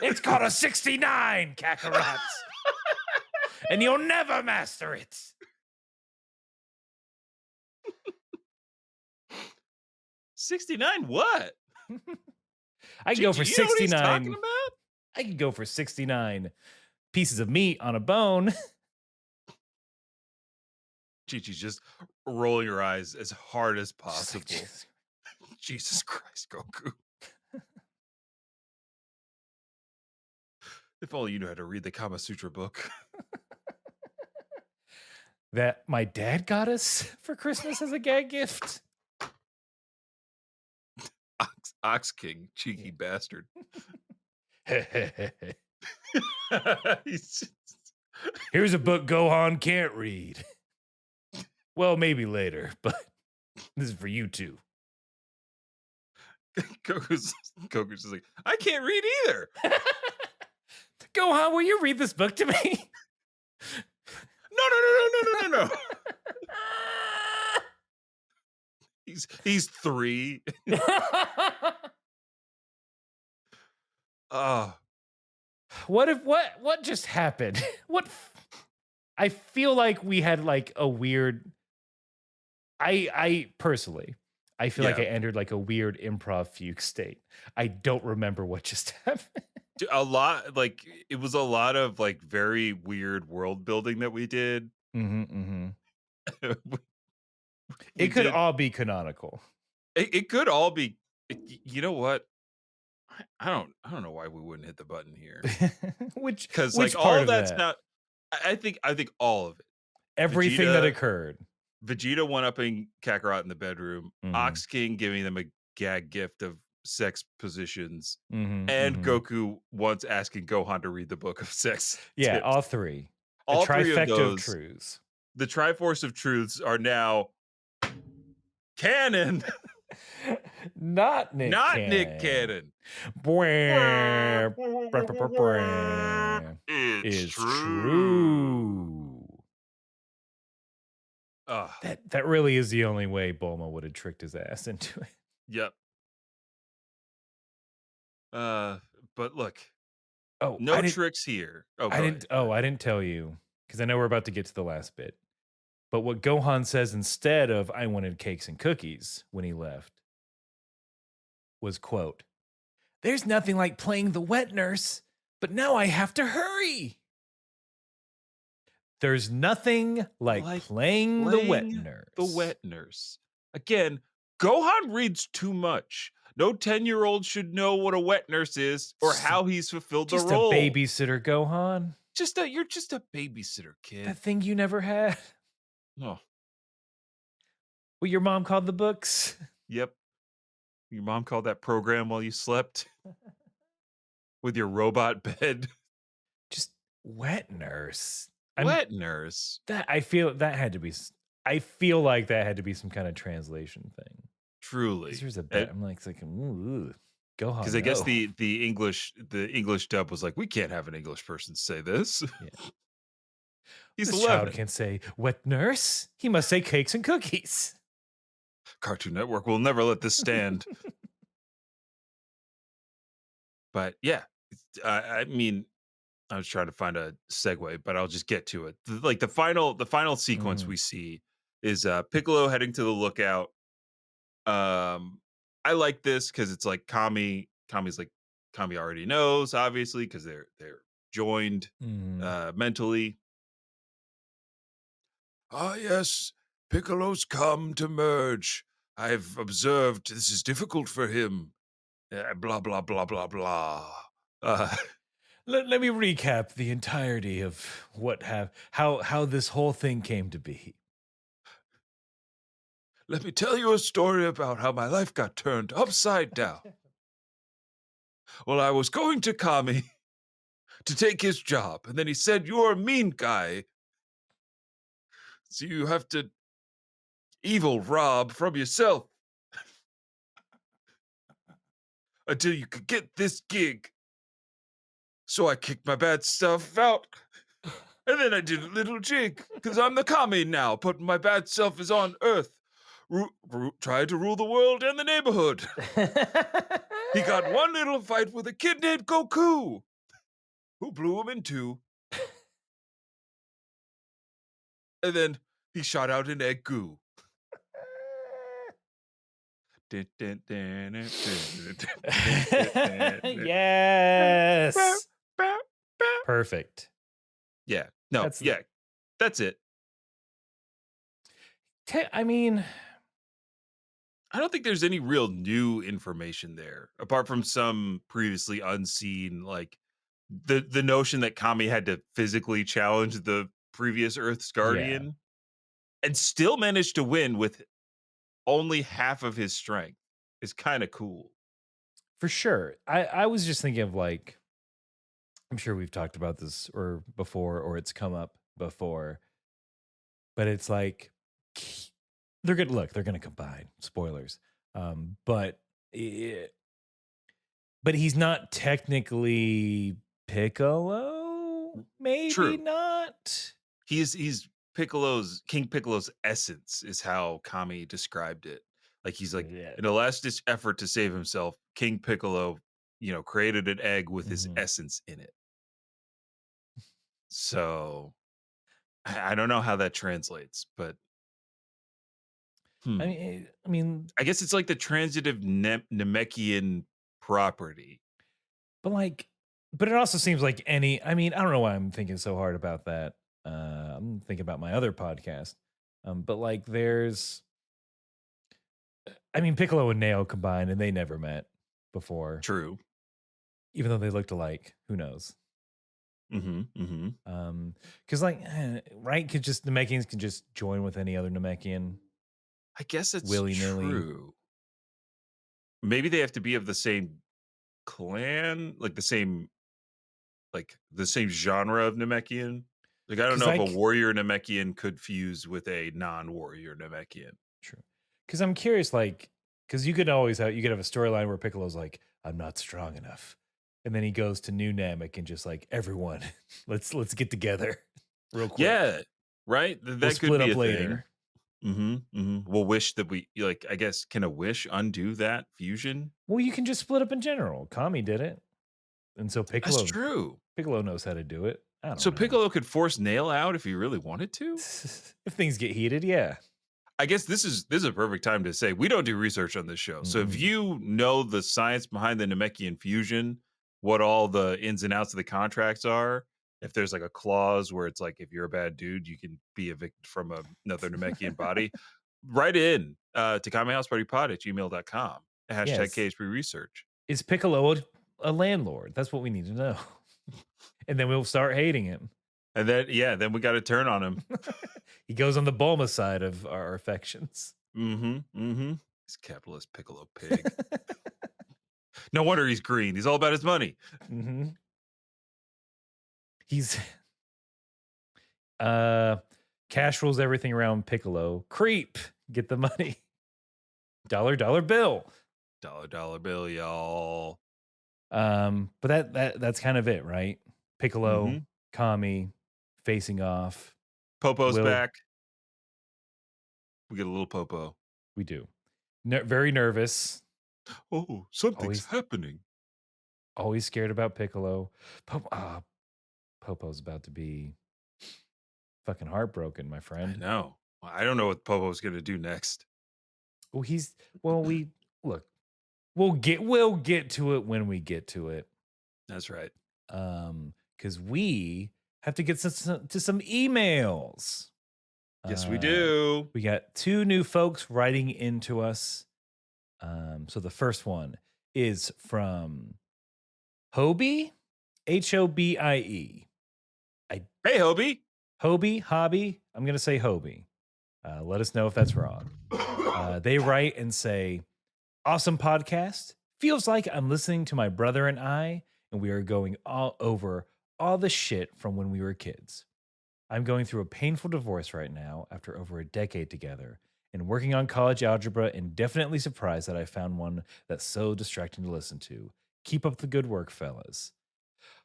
It's called a 69, Kakarot. And you'll never master it. 69 what? I can go for 69. You know what he's talking about? I can go for 69 pieces of meat on a bone. Chi-Chi's just rolling her eyes as hard as possible. Like, Jesus Christ, Goku. If only you knew how to read the Kama Sutra book. That my dad got us for Christmas as a gag gift. Ox King, cheeky bastard. Here's a book Gohan can't read. Well, maybe later, but this is for you two. Goku's just like, I can't read either. Gohan, will you read this book to me? No. He's 3. What just happened? I feel like we had like a weird. I personally, I feel like I entered like a weird improv fugue state. I don't remember what just happened. A lot, like it was a lot of like very weird world building that we did. It could all be canonical. It could all be. You know what? I don't know why we wouldn't hit the button here. Because like all of that's not. I think all of it. Everything that occurred. Vegeta one-upping Kakarot in the bedroom. Ox King giving them a gag gift of sex positions, and Goku once asking Gohan to read the book of sex. Yeah, tips. all three. All the three trifecta of those, truths. The Triforce of Truths are now canon. Not Nick Cannon. It's true. That really is the only way Bulma would have tricked his ass into it. Yep. But look. Oh, no tricks here. I didn't tell you because I know we're about to get to the last bit. But what Gohan says instead of "I wanted cakes and cookies" when he left was, quote, "There's nothing like playing the wet nurse, but now I have to hurry." There's nothing like playing the wet nurse. The wet nurse. Again, Gohan reads too much. No 10-year-old should know what a wet nurse is or how he's fulfilled the role. Just a babysitter, Gohan. You're just a babysitter, kid. That thing you never had. No. What your mom called the books? Yep. Your mom called that program while you slept with your robot bed. Just wet nurse. Wet nurse. I feel like that had to be some kind of translation thing. Truly. Here's a bit. I'm like, ooh, Gohan. Because I guess the English dub was like, we can't have an English person say this. Yeah. He's this 11. child can say wet nurse. He must say cakes and cookies. Cartoon Network will never let this stand. But yeah, I mean, I was trying to find a segue, but I'll just get to it. The final sequence we see is Piccolo heading to the lookout. I like this because it's like Kame already knows, obviously, because they're joined mentally. Ah, yes, Piccolo's come to merge. I've observed this is difficult for him. Blah blah blah blah blah. Let me recap the entirety of how this whole thing came to be. Let me tell you a story about how my life got turned upside down. Well, I was going to Kame to take his job. And then he said, "You're a mean guy, so you have to evil Rob from yourself until you could get this gig." So I kicked my bad self out. And then I did a little jig, because I'm the Kame now, but my bad self is on Earth, trying to rule the world and the neighborhood. He got one little fight with a kid named Goku, who blew him in two. And then he shot out an egg goo. Yes. Perfect. Yeah. No, that's it. I mean, I don't think there's any real new information there, apart from some previously unseen, like the notion that Kami had to physically challenge the previous Earth's guardian and still managed to win with only half of his strength is kind of cool. for sure. I was just thinking of, like, I'm sure we've talked about this or before, or it's come up before, but it's like they're gonna combine. Spoilers. But he's not technically Piccolo. Maybe True. not. He's King Piccolo's essence is how Kami described it. Like he's like in a last-ditch effort to save himself, King Piccolo, created an egg with his essence in it. So I don't know how that translates, but I mean, I guess it's like the transitive Namekian property. But it also seems like I don't know why I'm thinking so hard about that. I'm thinking about my other podcast. But like Piccolo and Neo combined and they never met before. True. Even though they looked alike. Who knows? Because right? Namekians can just join with any other Namekian. I guess it's willy-nilly. True. Maybe they have to be of the same clan, like the same genre of Namekian. Like I don't know if a warrior Namekian could fuse with a non-warrior Namekian. True. Because I'm curious, because you could have a storyline where Piccolo's like, I'm not strong enough. And then he goes to New Namek and just like, everyone, let's get together real quick. Yeah, right? That we'll could split be up a later. Thing. We'll wish that we, I guess, can a wish undo that fusion? Well, you can just split up in general. Kami did it. And so Piccolo. That's true. Piccolo knows how to do it. I don't so know. Piccolo could force Nail out if he really wanted to? If things get heated, yeah. I guess this is a perfect time to say we don't do research on this show. So if you know the science behind the Namekian fusion, what all the ins and outs of the contracts are, if there's like a clause where it's like if you're a bad dude, you can be evicted from another Namekian body, write in to kamehousepartypod@gmail.com. #KHP research. Is Piccolo a landlord? That's what we need to know. And then we'll start hating him. And then we got to turn on him. He goes on the Bulma side of our affections. He's capitalist Piccolo pig. No wonder he's green. He's all about his money. He's cash rules everything around Piccolo. Creep. Get the money. Dollar bill. Dollar bill, y'all. But that's kind of it, right? Piccolo, Kami, facing off. Popo's back. We get a little Popo. We do. Very nervous. Oh, something's happening. Always scared about Piccolo. Popo's about to be fucking heartbroken, my friend. I know. I don't know what Popo's going to do next. We'll get to it when we get to it. That's right. Because we have to get to some emails. Yes, we do. We got 2 new folks writing into us. So the first one is from Hobie, Hobie. Hey, Hobie. Hobby. I'm going to say Hobie. Let us know if that's wrong. They write and say, awesome podcast. Feels like I'm listening to my brother and I, and we are going all over all the shit from when we were kids. I'm going through a painful divorce right now after over a decade together and working on college algebra, and definitely surprised that I found one that's so distracting to listen to. Keep up the good work, fellas.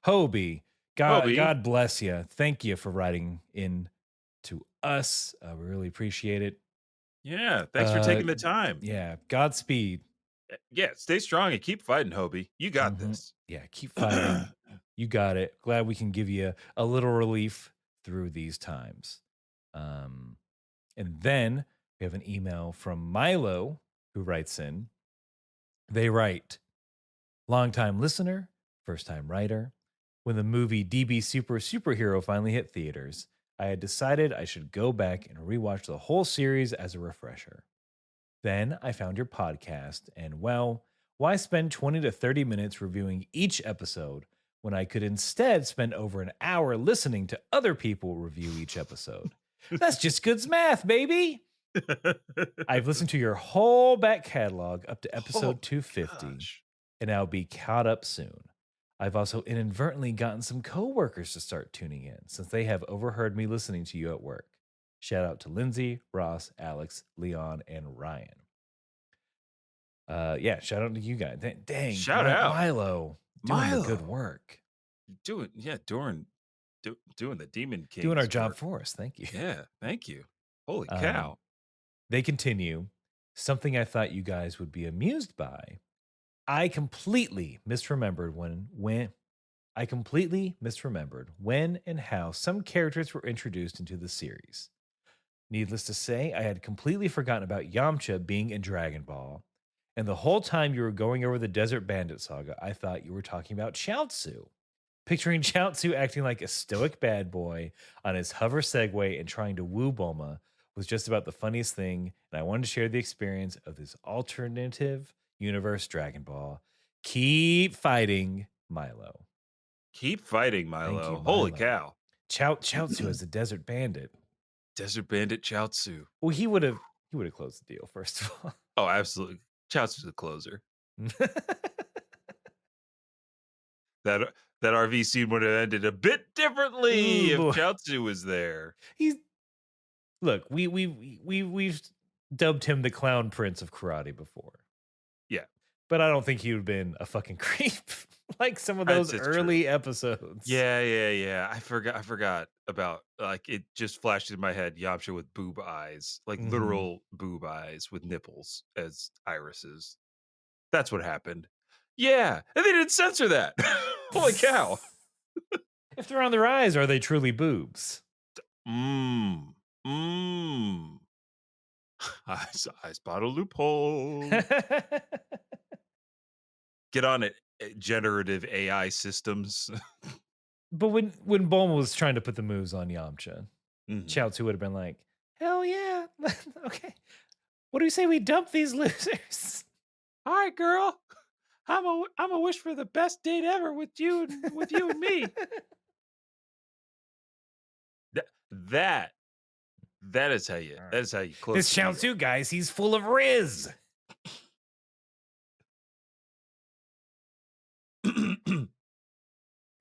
Hobie, God, Hobie. God bless you. Thank you for writing in to us. We really appreciate it. Yeah, thanks for taking the time. Yeah, Godspeed. Yeah, stay strong and keep fighting, Hobie. You got Mhm. this. Yeah, keep fighting. You got it. Glad we can give you a little relief through these times. And then we have an email from Milo who writes in. They write, longtime listener, first time writer. When the movie DB Superhero finally hit theaters, I had decided I should go back and rewatch the whole series as a refresher. Then I found your podcast, and well, why spend 20 to 30 minutes reviewing each episode when I could instead spend over an hour listening to other people review each episode? That's just good math, baby. I've listened to your whole back catalog up to episode 250, gosh. and I'll be caught up soon. I've also inadvertently gotten some coworkers to start tuning in since they have overheard me listening to you at work. Shout out to Lindsay, Ross, Alex, Leon, and Ryan. Yeah, shout out to you guys. Dang, Shout out. Milo, doing the good Milo. work, doing the Demon King. doing our job for us. Thank you. Yeah, thank you. Holy cow. They continue. Something I thought you guys would be amused by. I completely misremembered when and how some characters were introduced into the series. Needless to say, I had completely forgotten about Yamcha being in Dragon Ball. And the whole time you were going over the Desert Bandit saga, I thought you were talking about Chaozu. Picturing Chaozu acting like a stoic bad boy on his hover Segway and trying to woo Bulma was just about the funniest thing, and I wanted to share the experience of this alternative universe Dragon Ball. Keep fighting, Milo. Keep fighting, Milo. Thank you, Holy Milo. cow. Chaozu as the Desert Bandit. Desert Bandit Chaozu. Well, he would have closed the deal, first of all. Oh, absolutely. Chaozu's the closer. That RV scene would have ended a bit differently if Chaozu was there. Look, we've dubbed him the Clown Prince of karate before. Yeah. But I don't think he would have been a fucking creep like some of those early episodes. Yeah. I forgot about, like, it just flashed in my head, Yamcha with boob eyes, like literal boob eyes with nipples as irises. That's what happened. Yeah, and they didn't censor that. Holy cow. If they're on their eyes, are they truly boobs? I spot a loophole. Get on it, generative AI systems. But when Bulma was trying to put the moves on Yamcha, Chaozu would have been like, hell yeah. Okay. What do we say we dump these losers? All right, girl. I'm a wish for the best date ever with you and me. That is how you close. This Chaozu, guys, he's full of Riz.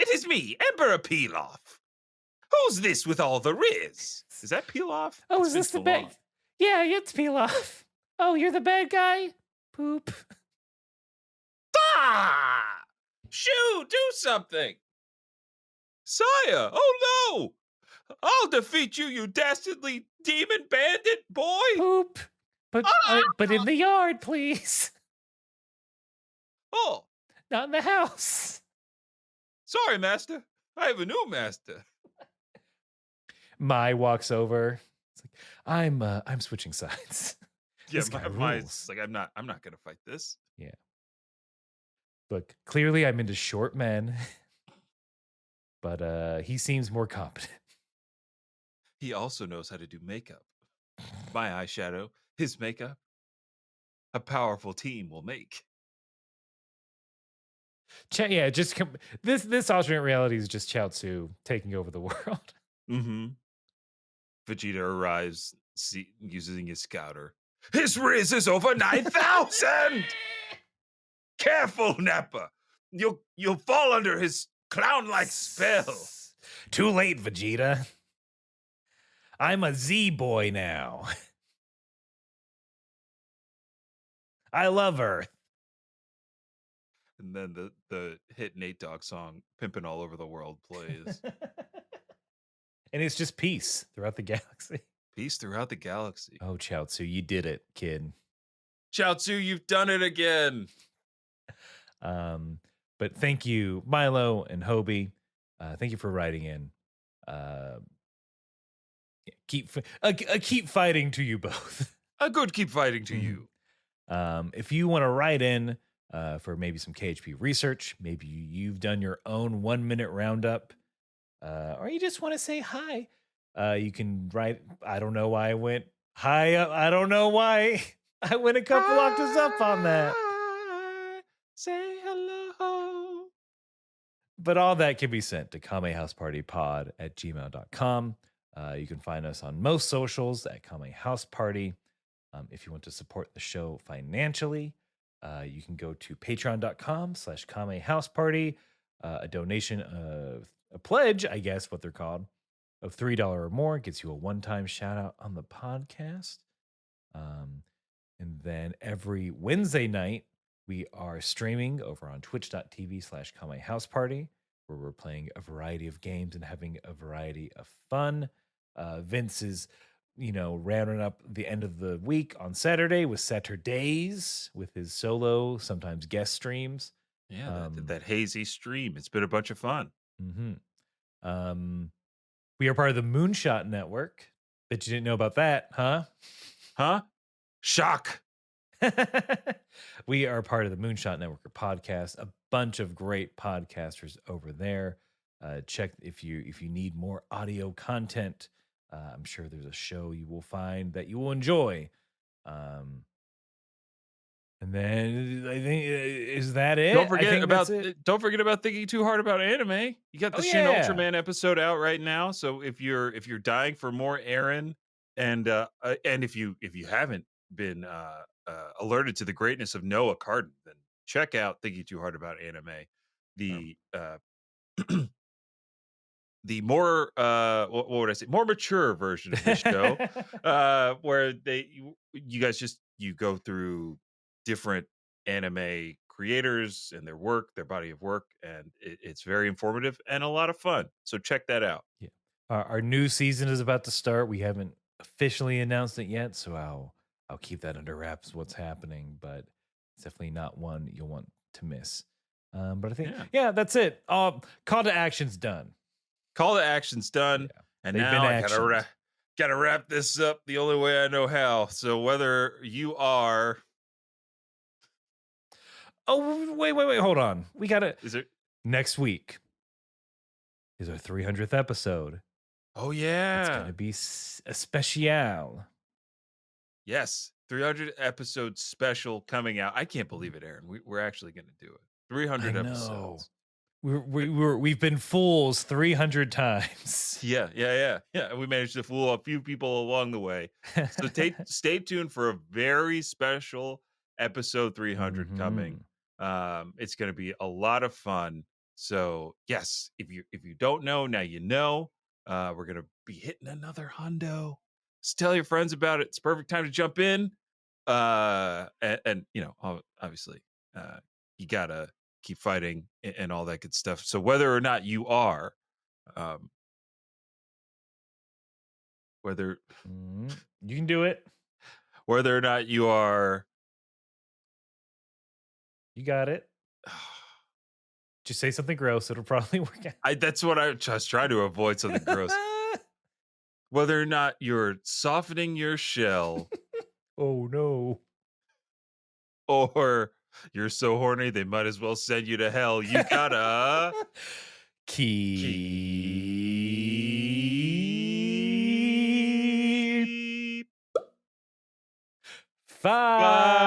It is me, Emperor Pilaf. Who's this with all the Riz? Is that Pilaf? Oh, is this the bad? Yeah, it's Pilaf. Oh, you're the bad guy? Poop. Ah! Shoo, do something. Sire, oh no! I'll defeat you, you dastardly demon bandit boy! Poop. But in the yard, please. Oh. Not in the house. Sorry, master. I have a new master. Mai walks over. It's like, I'm switching sides. Yeah, Mai's like, I'm not gonna fight this. Yeah. Look, clearly I'm into short men. But he seems more competent. He also knows how to do makeup. My eyeshadow, his makeup. A powerful team will make. Yeah, just this alternate reality is just Chaozu taking over the world. Vegeta arrives using his scouter. His Riz is over 9,000. Careful, Nappa. You'll fall under his clown-like spell. Too late, Vegeta. I'm a Z-boy now. I love Earth. And then the hit Nate Dogg song, Pimpin' All Over the World, plays. And it's just peace throughout the galaxy. Peace throughout the galaxy. Oh, Chaozu, you did it, kid. Chaozu, you've done it again. But thank you, Milo and Hobie. Thank you for writing in. Keep fighting to you both. A good keep fighting to you. If you want to write in for maybe some KHP research, maybe you've done your own 1 minute roundup, or you just want to say hi, you can write. I don't know why I went high up. I don't know why I went a couple octaves up on that. Say hello. But all that can be sent to kamehousepartypod@gmail.com. You can find us on most socials at Kame House Party. If you want to support the show financially, you can go to patreon.com/Kame House Party. A donation of a pledge, I guess what they're called, of $3 or more gets you a one-time shout out on the podcast. And then every Wednesday night, we are streaming over on twitch.tv/Kame House Party, where we're playing a variety of games and having a variety of fun. Vince is, rounding up the end of the week on Saturday with Saturdays with his solo, sometimes guest streams. Yeah, that hazy stream. It's been a bunch of fun. Mm-hmm. We are part of the Moonshot Network. Bet you didn't know about that, huh? Huh? Shock. We are part of the Moonshot Network podcast. A bunch of great podcasters over there. Check if you need more audio content. I'm sure there's a show you will find that you will enjoy. And then I think is that it? Don't forget about thinking too hard about anime. You got the Shin Ultraman episode out right now. So if you're dying for more Aaron, and if you haven't been alerted to the greatness of Noah Carden, then check out Thinking Too Hard About Anime. The more what would I say, more mature version of the show, where you guys go through different anime creators and their work, their body of work, and it's very informative and a lot of fun. So check that out. Yeah, our new season is about to start. We haven't officially announced it yet, so I'll keep that under wraps. What's happening, but it's definitely not one you'll want to miss. But I think that's it. Call to action's done. Call to action's done, and now I gotta wrap this up the only way I know how. So whether you are, wait, hold on. We gotta. Is it next week? Is our 300th episode? Oh yeah, it's gonna be a special. Yes, 300 episode special coming out. I can't believe it, Aaron. We're actually gonna do it. 300 episodes. We've been fools 300 times. Yeah. We managed to fool a few people along the way. So stay tuned for a very special episode 300 coming. It's going to be a lot of fun. So yes, if you don't know, now you know. We're going to be hitting another hundo. So tell your friends about it. It's a perfect time to jump in. And obviously, you gotta keep fighting and all that good stuff. So whether or not you are, whether you can do it, whether or not you are, you got it. Just say something gross; it'll probably work out. That's what I just try to avoid, something gross. Whether or not you're softening your shell, oh no, or you're so horny they might as well send you to hell. You gotta keep fighting.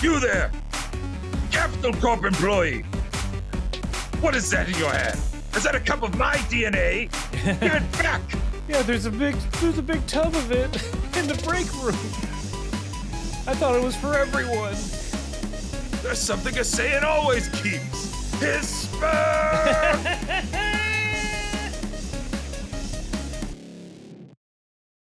You there, Capital Corp employee. What is that in your hand? Is that a cup of my DNA? Give it back! Yeah, there's a big tub of it in the break room. I thought it was for everyone. There's something a Saiyan always keeps. His sperm!